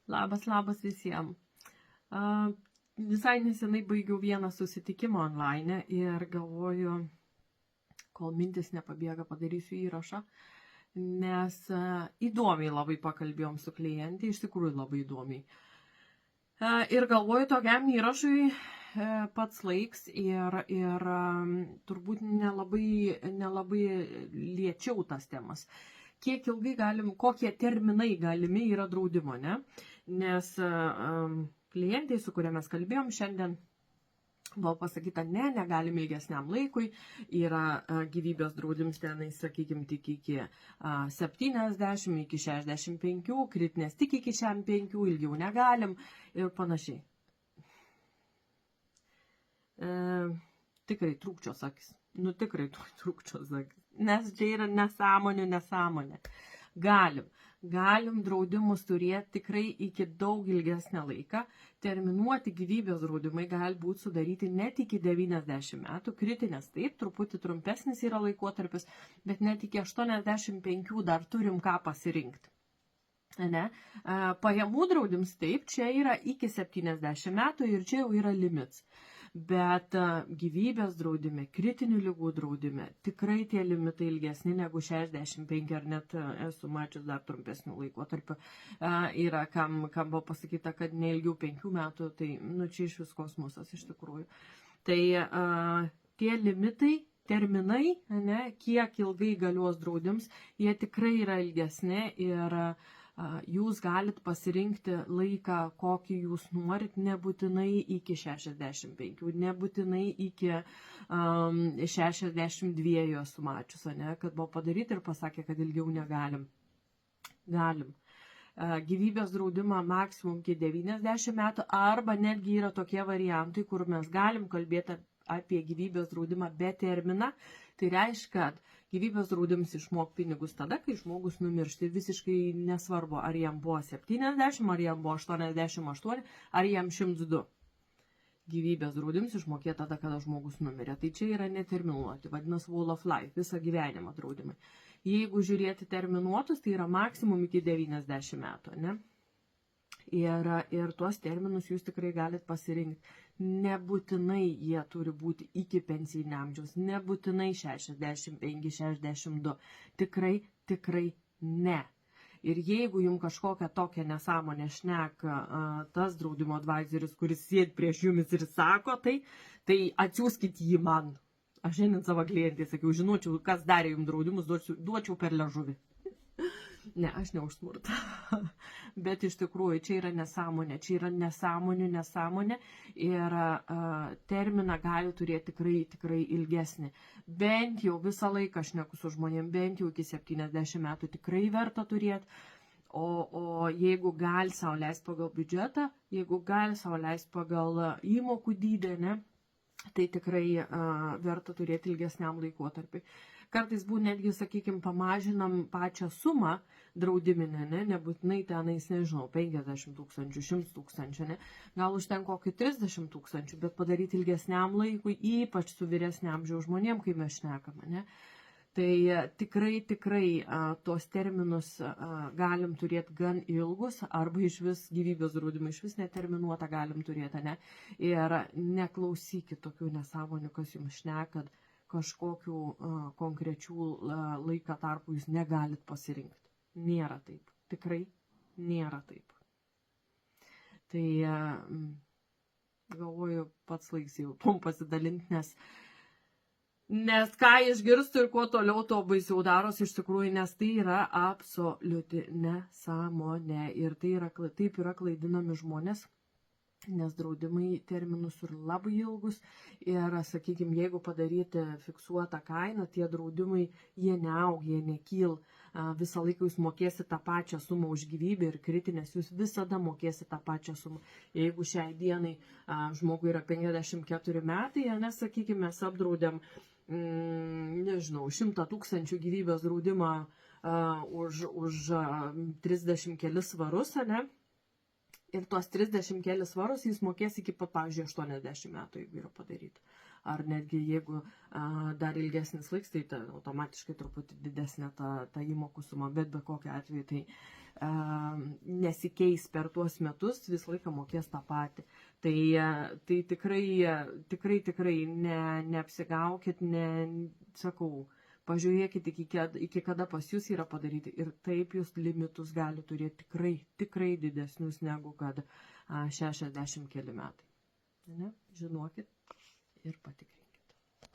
Labas visiems. Visai nesenai baigiau vieną susitikimą online ir galvoju, kol mintis nepabėga, padarysiu įrašą, nes įdomiai labai pakalbėjom su klientė, iš tikrųjų labai įdomiai. Ir galvoju, tokiam įrašui pats laiks ir turbūt nelabai liečiau tas temas. Kiek ilgai kokie terminai galimi yra draudimo, ne? Nes klientai, su kuria mes kalbėjom šiandien, buvo pasakyta, negalime ilgesniam laikui, yra gyvybės draudims tenai, sakykime, tik iki 70, iki 65, kritinės tik iki 65, ilgiau negalim ir panašiai. Tikrai trūkčios akis. Tikrai trūkčios akis. Nes čia yra nesąmonė. Galim draudimus turėti tikrai iki daug ilgesnę laiką. Terminuoti gyvybės draudimai gali būti sudaryti net iki 90 metų. Kritinės taip, truputį trumpesnis yra laikotarpis, bet net iki 85 dar turim ką pasirinkti. Pajamų draudims taip, čia yra iki 70 metų ir čia jau yra limits. Bet gyvybės draudime, kritinių ligų draudime, tikrai tie limitai ilgesni negu 65 ar net esu mačius dar trumpesnių laikotarpių. Yra, kam buvo pasakyta, kad neilgiau 5 metų, tai čia iš vis kosmosas iš tikrųjų. Tai tie limitai, terminai, kiek ilgai galios draudims, jie tikrai yra ilgesni ir jūs galit pasirinkti laiką, kokį jūs norit, nebūtinai iki 65, nebūtinai iki 62 esu mačius, kad buvo padaryti ir pasakė, kad ilgiau negalim. Galim. Gyvybės draudimą maksimum iki 90 metų arba netgi yra tokie variantai, kur mes galim kalbėti apie gyvybės draudimą be terminą. Tai reiškia, kad gyvybės draudims išmok pinigus tada, kai žmogus numiršta. Visiškai nesvarbu, ar jam buvo 70, ar jam buvo 88, ar jam 102. Gyvybės draudims išmokė tada, kada žmogus numirė. Tai čia yra neterminuoti, vadinasi whole of life, visą gyvenimą draudimai. Jeigu žiūrėti terminuotus, tai yra maksimum iki 90 metų, ne? Ir tuos terminus jūs tikrai galite pasirinkti. Nebūtinai jie turi būti iki pensijinio amžiaus, nebūtinai 65-62. Tikrai ne. Ir jeigu jums kažkokią tokią nesąmonę šneka tas draudimo advisoris, kuris sėdi prieš jumis ir sako, tai atsiųskit jį man. Aš šiandien savo klientai sakiau, žinočiau, kas darė jums draudimus, duočiau per liežuvį. Ne, aš ne už smurtą. Bet iš tikrųjų čia yra nesąmonė. Čia yra nesąmonė ir terminą gali turėti tikrai ilgesnį. Bent jau visą laiką aš šneku su žmonėm, bent jau iki 70 metų tikrai verta turėti. O jeigu gali sau leisti pagal biudžetą, jeigu gali sau leisti pagal įmokų dydį, ne, tai tikrai verta turėti ilgesniam laikotarpiui. Kartais būna netgi, sakykime, pamažinam pačią sumą draudiminę, nebūtinai tenais, nežinau, 50 000, 100 000, gal užtenka kokį 30 000, bet padaryti ilgesniam laikui, ypač su vyresnio amžiaus žmonėm, kai mes šnekame, Tai tikrai tos terminus galim turėti gan ilgus, arba iš vis gyvybės draudimą iš vis neterminuotą galim turėti, Ir neklausykit tokių nesąmonių, kas jums šnekat, kažkokių konkrečių laiko tarpų jūs negalit pasirinkti. Nėra taip. Tikrai nėra taip. Tai galvoju, pats laiks jau pasidalinti, nes ką išgirstu ir kuo toliau, to baisiau daros iš tikrųjų, nes tai yra absoliuti nesąmonė. Ir taip yra klaidinami žmonės. Nes draudimai terminus yra labai ilgus ir, sakykime, jeigu padaryti fiksuotą kainą, tie draudimai, jie neaug, jie nekyl. Visą laiką jūs mokėsite tą pačią sumą už gyvybę ir kritinės, jūs visada mokėsite tą pačią sumą. Jeigu šiai dienai žmogui yra 54 metai, sakykime, mes apdraudėm, 100 000 gyvybės draudimą už 30 kelis svarus, Ir tuos 30 kelis svarus jis mokės iki pat, pavyzdžiui, 80 metų, jeigu yra padaryti. Ar netgi jeigu dar ilgesnis laiks, tai automatiškai truputį didesnė ta įmokų suma, bet be kokiu atveju tai nesikeis per tuos metus, visą laiką mokės tą patį. Tai tikrai neapsigaukit, sakau, pažiūrėkit, iki kada pas jūs yra padaryti ir taip jūs limitus gali turėti tikrai didesnius negu kad 60 keli metai. Ne? Žinokit ir patikrinkit.